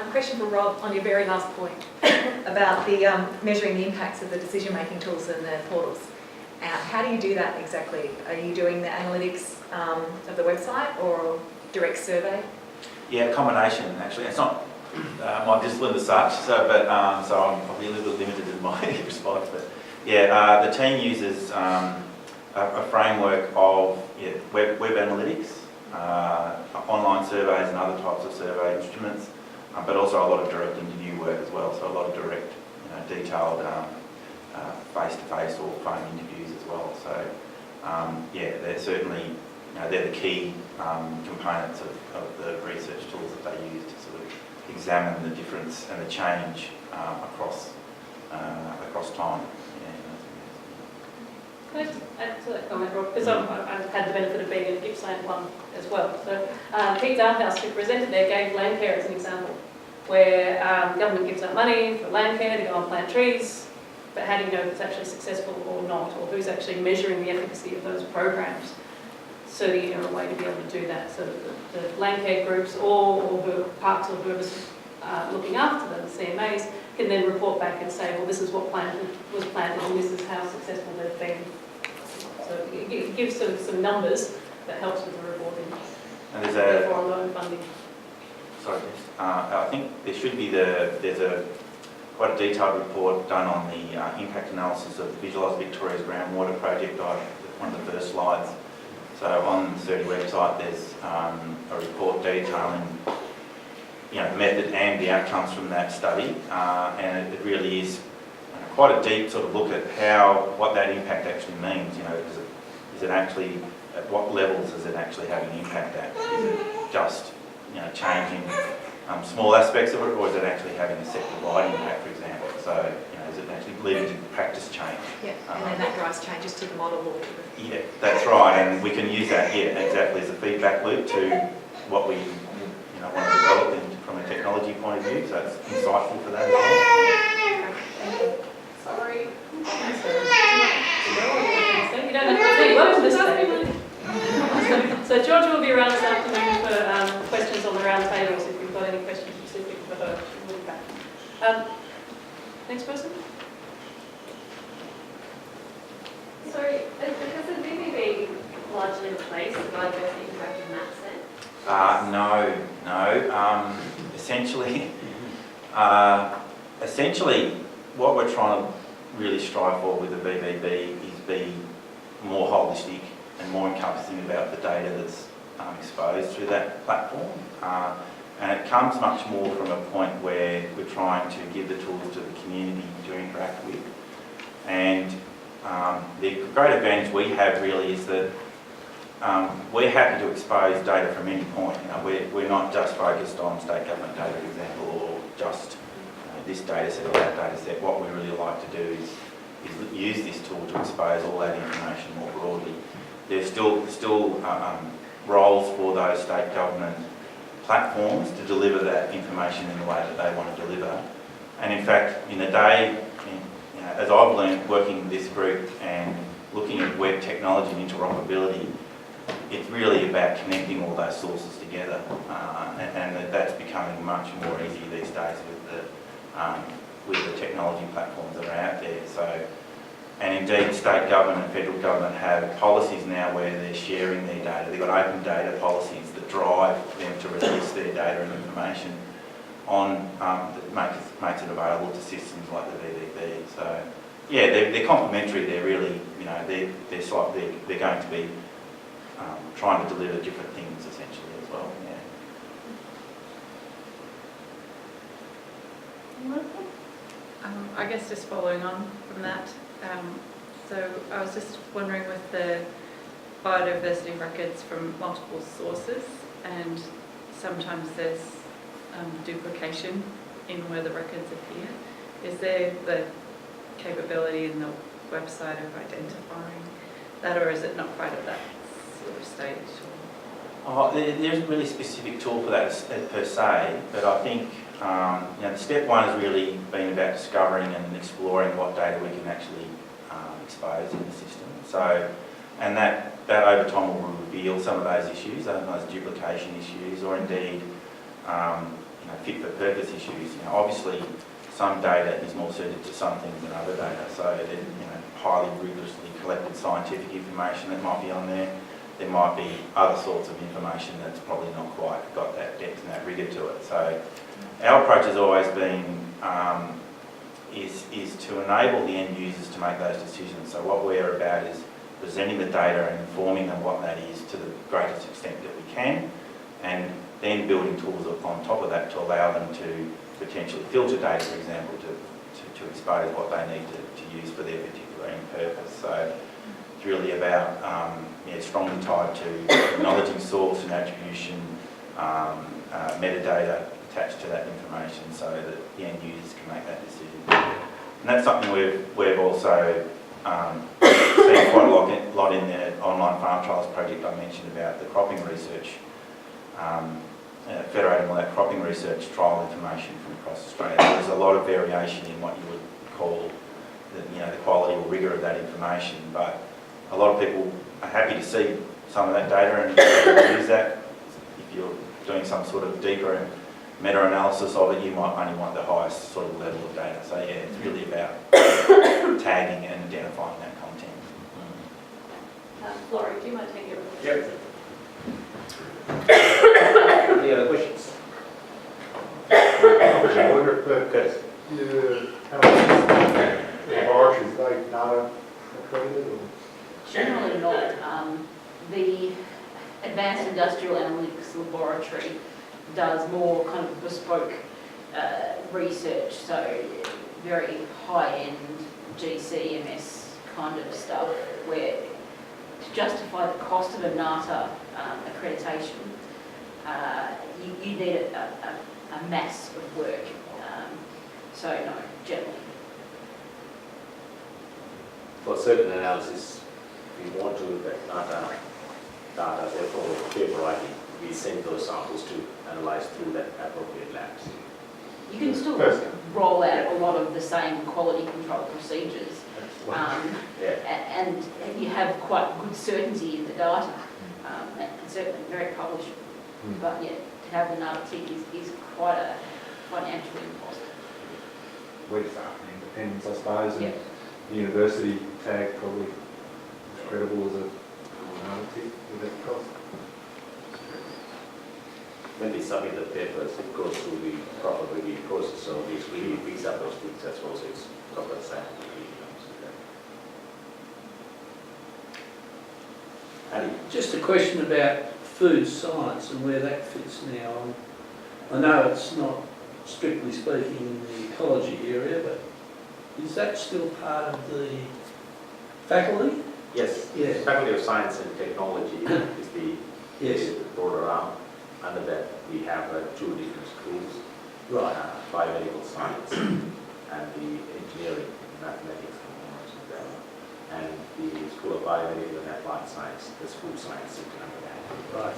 Question for Rob on your very last point about the measuring the impacts of the decision-making tools and the portals. How do you do that exactly? Are you doing the analytics of the website or direct survey? Yeah, a combination actually. It's not my discipline as such, so I'm probably a little bit limited in my response. But yeah, the team uses a framework of web analytics, online surveys and other types of survey instruments, but also a lot of direct interview work as well. So a lot of direct, detailed face-to-face or phone interviews as well. So yeah, they're certainly they're the key components of the research tools that they use to sort of examine the difference and the change across time. Can I just add to that comment, Rob? Because I've had the benefit of being in a Gippsland one as well. So Pete's Art House, who presented there, gave land care as an example, where government gives out money for land care to go and plant trees, but how do you know if it's actually successful or not, or who's actually measuring the efficacy of those programs? So that you know a way to be able to do that. So the land care groups or who parks or whoever's looking after them, the CMAs, can then report back and say, well, this is what was planted and this is how successful they've been. So it gives sort of some numbers that helps with the reporting. And there's therefore loan funding. Sorry, I think there should be there's quite a detailed report done on the impact analysis of Visualise Victoria's groundwater project. One of the first slides. So on the 30 website, there's a report detailing the method and the outcomes from that study, and it really is quite a deep sort of look at what that impact actually means. Is it actually at what levels is it actually having an impact at? Is it just changing small aspects of it, or is it actually having a sector-wide impact, for example? So is it actually leading to practice change? Yeah, and then that drives changes to the model. Yeah, that's right, and we can use that exactly as a feedback loop to what we want to develop from a technology point of view. So it's insightful for that as well. Sorry. You don't have to say welcome this day. So Georgia will be around this afternoon for questions on the round tables if you've got any questions specific for her. She'll be back. Next person. Sorry, has the VBB largely replaced the biodiversity impact in that sense? No. Essentially, what we're trying to really strive for with the VBB is be more holistic and more encompassing about the data that's exposed through that platform. And it comes much more from a point where we're trying to give the tools to the community to interact with. And the great advantage we have really is that we're happy to expose data from any point. We're not just focused on state government data, for example, or just this data set or that data set. What we really like to do is use this tool to expose all that information more broadly. There's still roles for those state government platforms to deliver that information in the way that they want to deliver. And in fact, in a day, as I've learned working with this group and looking at web technology and interoperability, it's really about connecting all those sources together, and that's becoming much more easy these days with the technology platforms that are out there. So, and indeed, state government and federal government have policies now where they're sharing their data. They've got open data policies that drive them to release their data and information that makes it available to systems like the VBB. So, yeah, they're complementary. They're really, they're going to be trying to deliver different things essentially as well. Yeah. I guess just following on from that. So I was just wondering with the biodiversity records from multiple sources, and sometimes there's duplication in where the records appear. Is there the capability in the website of identifying that, or is it not quite at that sort of stage? There isn't really a specific tool for that per se, but I think the step one has really been about discovering and exploring what data we can actually expose in the system. So, and that over time will reveal some of those issues, those duplication issues, or indeed, fit for purpose issues. Obviously some data is more suited to some things than other data. So there's highly rigorously collected scientific information that might be on there. There might be other sorts of information that's probably not quite got that depth and that rigour to it. So our approach has always been is to enable the end users to make those decisions. So what we're about is presenting the data and informing them what that is to the greatest extent that we can, and then building tools on top of that to allow them to potentially filter data, for example, to expose what they need to use for their particular end purpose. So it's really about strongly tied to acknowledging source and attribution, metadata attached to that information so that the end users can make that decision. And that's something we've also seen quite a lot in the online farm trials project I mentioned about the cropping research, federating all that cropping research trial information from across Australia. There's a lot of variation in what you would call the quality or rigour of that information, but a lot of people are happy to see some of that data and use that. If you're doing some sort of deeper meta-analysis of it, you might only want the highest sort of level of data. So yeah, it's really about tagging and identifying that content. Laurie, do you mind taking your Yep. Any other questions? I wonder if Curtis. the laboratories, they NATA accredited or? Generally not. The Advanced Industrial Analytics Laboratory does more kind of bespoke research, so very high-end GCMS kind of stuff, where to justify the cost of a NATA accreditation, you need a mass of work. So no, generally. For certain analysis, we want to look at data, therefore paper writing, we send those samples to analyze through that appropriate labs. You can still roll out a lot of the same quality control procedures, and you have quite good certainty in the data, and certainly very publishable. But yeah, to have the NATA tick is quite a financial impost. We're just after independence, I suppose, and Yeah. the university tag probably is credible as a NATA tick with that cost. When we submit the papers, it goes through the proper review process, so we really fix up those things as well, so it's proper scientific review. Andy? Just a question about food science and where that fits now. I know it's not strictly speaking in the ecology area, but is that still part of the faculty? Yes, Yeah. Faculty of Science and Technology is the Yes. broader arm. Under that, we have two different schools, Right. biomedical science and the engineering, mathematics components of that. And the School of Biomedical and Applied Science, the food science sits under that. Right.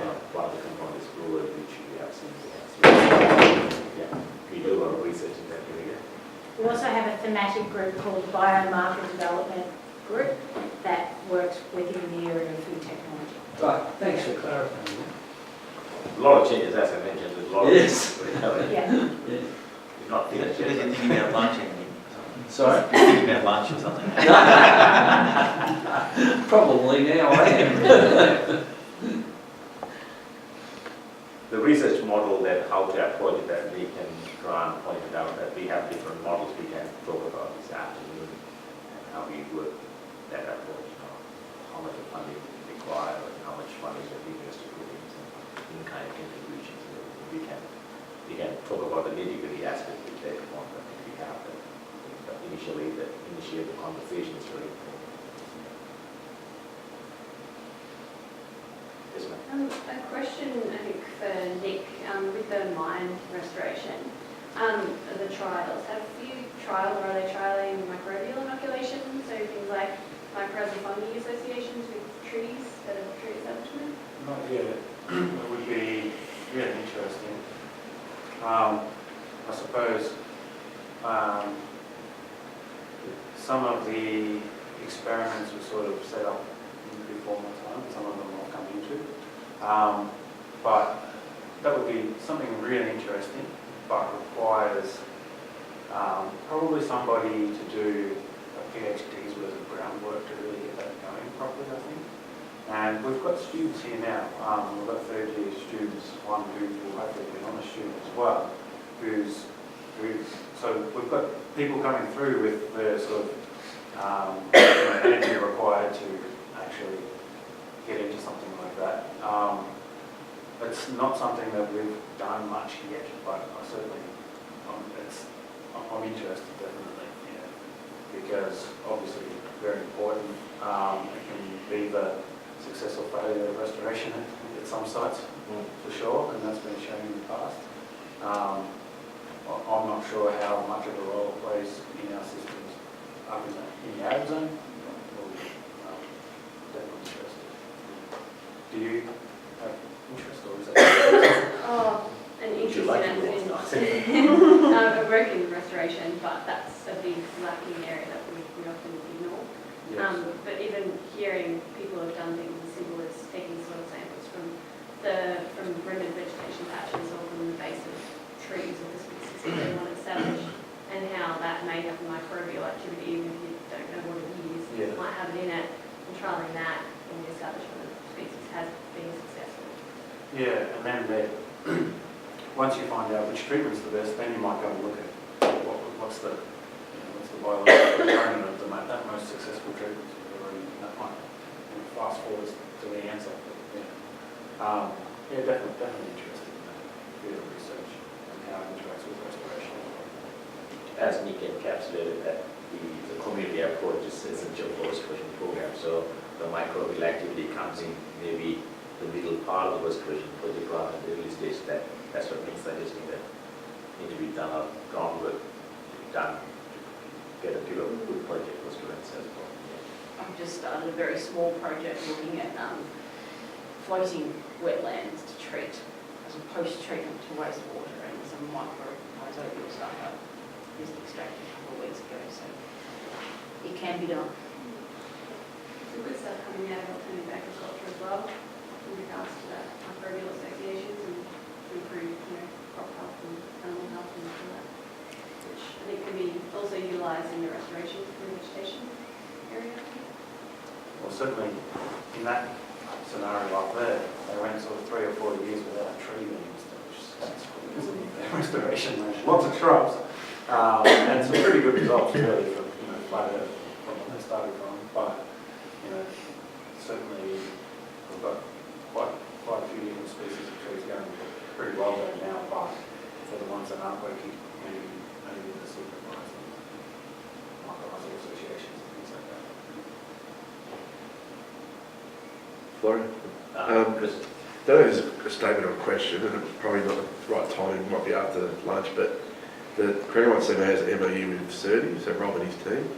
And one of the components, rural, which we have seen. Yeah, we do a lot of research in that area. We also have a thematic group called Biomarker Development Group that works within the area of food technology. Right, thanks for clarifying that. A lot of changes, as I mentioned, there's a lot Yes. of Yeah. Yeah. It's not You're finished. thinking about lunch, Andy. Sorry? You're thinking about lunch or something. Probably now I am. The research model that how to approach it, that we can try and point it out, that we have different models we can talk about this afternoon, and how we work that approach, how much of funding we require, and how much funding that we need to put into in-kind contributions. We can talk about the nitty-gritty aspect of that one that we have, but initiate the conversation is very important. Yes, ma'am. A question, I think, for Nick, with the mine restoration, the trials. Have you trialled or are they trialling microbial inoculation? So things like mycorrhizal fungi associations with trees, that are tree establishment? Not yet. It would be really interesting. I suppose some of the experiments were sort of set up before my time, some of them I'll come into. But that would be something really interesting, but requires probably somebody to do a PhD's worth of groundwork to really get that going properly, I think. And we've got students here now. We've got third-year students, one who will hopefully be an honours student as well, so we've got people coming through with the sort of energy required to actually get into something like that. It's not something that we've done much yet, but I certainly, I'm interested definitely, because obviously very important. It can be the success or failure of restoration at some sites, for sure, and that's been shown in the past. I'm not sure how much of a role it plays in our systems up in the ag zone. Definitely interested. Do you have interest, or is that? Oh, an Would interest you like in to it. go on? I work in restoration, but that's a big lacking area that we often ignore. Yes. But even hearing people have done things as simple as taking soil samples from remnant vegetation patches or from the base of trees or the species that they want to establish, and how that may have a microbial activity even if you don't know what it is. Yeah. It might have it in it, and trialling that in the establishment of the species has been successful. Yeah, and then once you find out which treatment's the best, then you might go and look at what's the biological component of that most successful treatment. That might fast forward to the answer. But, definitely interested in that field of research and how it interacts with restoration. As Nick encapsulated that the community approach is essential for restoration program. So the microbial activity comes in maybe the middle part of the restoration project rather than the early stage. That's what Nick's suggesting, that need to be done on groundwork to be done to get a good project for students as well. I've just started a very small project looking at floating wetlands to treat as a post-treatment to wastewater, and some microbial stuff I was extracted a couple of weeks ago, so it can be done. Some good stuff coming out of alternative agriculture as well in regards to that microbial associations and to improve, crop health and animal health and all that, which I think can be also utilised in the restoration and vegetation area. Well, certainly in that scenario up there, they went sort of 3 or 4 years without a tree being established. That's restoration, lots of shrubs, and some pretty good results really from from what they started from. But certainly we've got quite a few different species of trees going pretty well there now. But for the ones that aren't working, maybe the supervised mycorrhizal associations and things like that. Florian? Chris? That is a statement or a question, and it's probably not the right time, it might be after lunch, but the Creative CMA has an MOU with CERTI, so Rob and his team,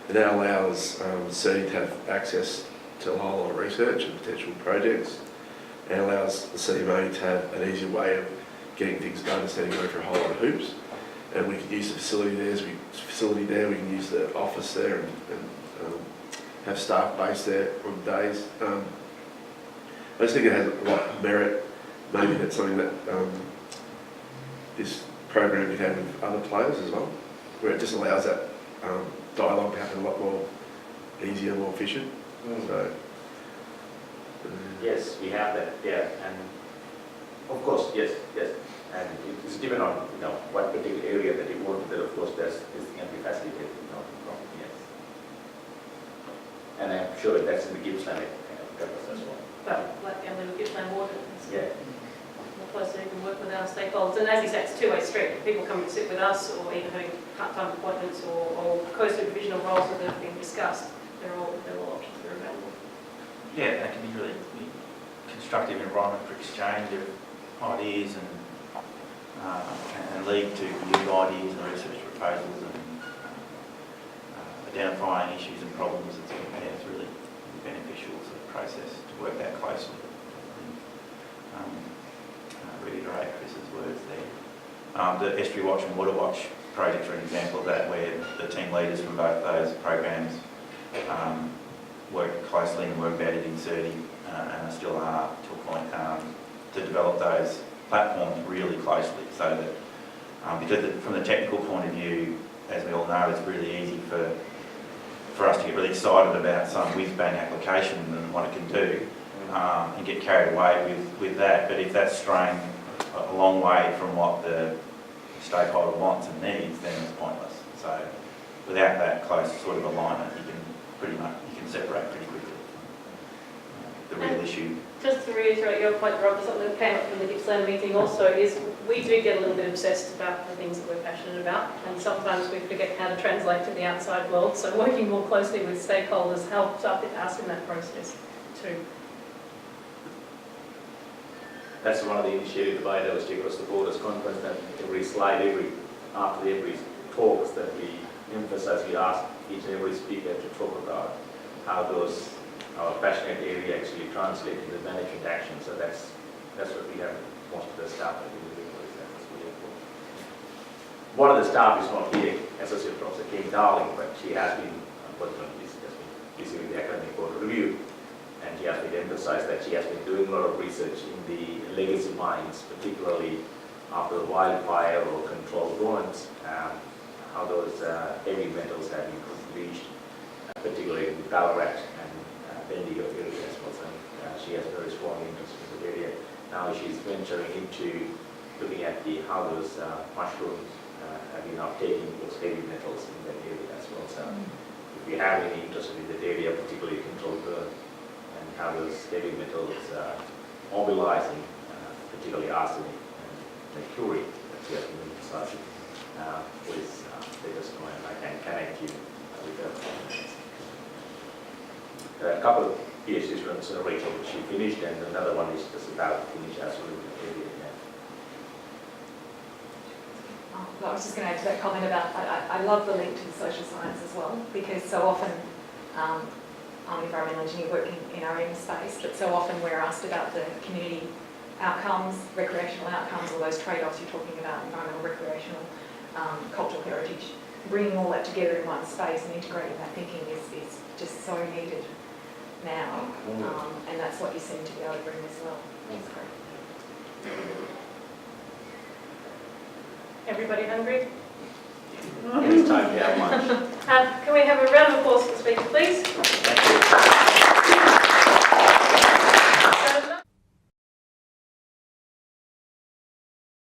and that allows CERTI to have access to a whole lot of research and potential projects, and allows the CMA to have an easier way of getting things done instead of going through a whole lot of hoops. And we can use the facility there, we can use the office there, and have staff based there on days. I just think it has a lot of merit. Maybe that's something that this program could have with other players as well, where it just allows that dialogue to happen a lot more easier, more efficient. So, Yes, we have that, and of course, yes, and it's dependent on what particular area that you want. That of course, this can be facilitated, yes. And I'm sure that's in the Gippsland campus as well. But like with Gippsland Water, Yeah. more closely you can work with our stakeholders. And as you say, it's a two-way street. People come and sit with us, or even having part-time appointments or co-supervisional roles that have been discussed. They're all options that are available. Yeah, that can be really constructive environment for exchange of ideas and lead to new ideas and research proposals and identifying issues and problems. It's really beneficial to the process to work that closely. Reiterate Chris's words there. The Estuary Watch and Water Watch projects are an example of that, where the team leaders from both those programs work closely and were embedded in CERTI and still are to a point to develop those platforms really closely, so that because from the technical point of view, as we all know, it's really easy for us to get really excited about some whiz-bang application and what it can do, and get carried away with that. But if that's straying a long way from what the stakeholder wants and needs, then it's pointless. So without that close sort of alignment, you can separate pretty quickly the real issue. Just to reiterate your point, Rob, something that came up from the Gippsland meeting also is we do get a little bit obsessed about the things that we're passionate about, and sometimes we forget how to translate to the outside world. So working more closely with stakeholders helps us in that process too. That's one of the initiatives by Diversity Across the Borders conference, that every slide, after every talks that we emphasize, we ask each and every speaker to talk about how those our passionate area actually translate into management action. So that's what we have most of the staff that we do. That's really important. One of the staff is not here, Associate Professor Kim Darling, but she has been, unfortunately, busy with the academic board review, and she has been emphasized that she has been doing a lot of research in the legacy mines, particularly after the wildfire or controlled burns, how those heavy metals have been reached, particularly in Ballarat and Bendigo area as well. So she has very strong interest in the area. Now she's venturing into looking at how those mushrooms have been uptaking those heavy metals in that area as well. So if you have any interest in that area, particularly controlled burn, and how those heavy metals mobilizing, particularly arsenic and mercury that we have been emphasizing, please let us know and I can connect you with her. A couple of PhD students, Rachel, she finished, and another one is just about to finish as well. I was just going to add to that comment about, I love the link to the social science as well, because so often, I'm an environmental engineer working in our own space, but so often we're asked about the community outcomes, recreational outcomes, all those trade-offs you're talking about, environmental, recreational, cultural heritage. Bringing all that together in one space and integrating that thinking is just so needed now, and that's what you seem to be able to bring as well. That's great. Everybody hungry? It's time to have lunch. Can we have a round of applause for the speaker, please? Thank you.